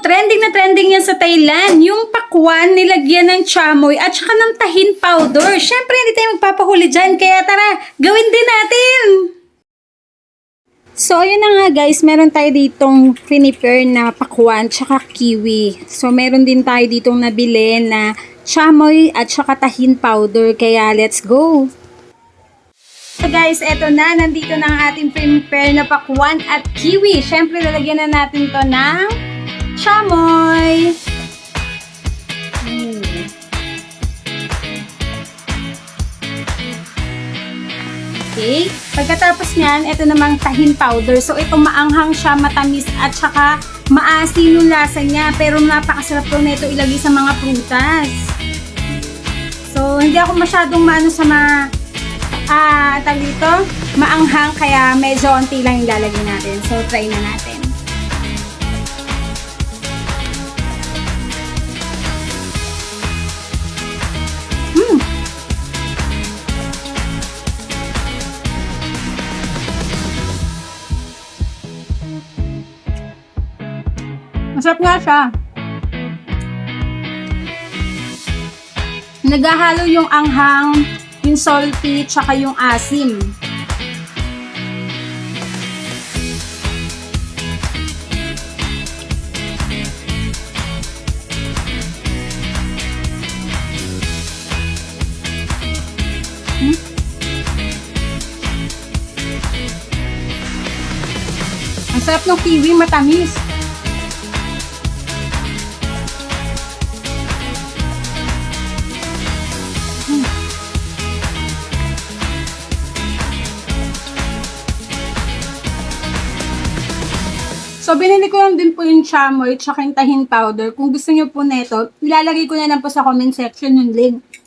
trending na trending yan sa Thailand. Yung pakwan, nilagyan ng chamoy at saka ng tahin powder. Syempre, hindi tayo magpapahuli dyan. Kaya tara, gawin din natin! So, ayun na nga guys, meron tayo ditong prepare na pakwan tsaka kiwi. So, meron din tayo ditong nabili na chamoy at saka tahin powder. Kaya, let's go! So guys, eto na, nandito na ang ating prepare na pakwan at kiwi. Syempre, lalagyan na natin to ng chamoy. Okay. Pagkatapos niyan, ito namang tahin powder. So, ito maanghang siya, matamis at saka maasin yung lasa niya. Pero napakasarap po nito ilagay sa mga prutas. So, hindi ako masyadong maano sa tag dito, maanghang, kaya medyo onti lang yung lalagay natin. So, try na natin. Masarap nga siya. Naghahalo yung anghang, yung salty, tsaka yung asim. Ang sarap ng kiwi, matamis. So, binili ko lang din po yung chamoy tsaka yung tahin powder. Kung gusto nyo po neto, ilalagay ko na lang po sa comment section yung link.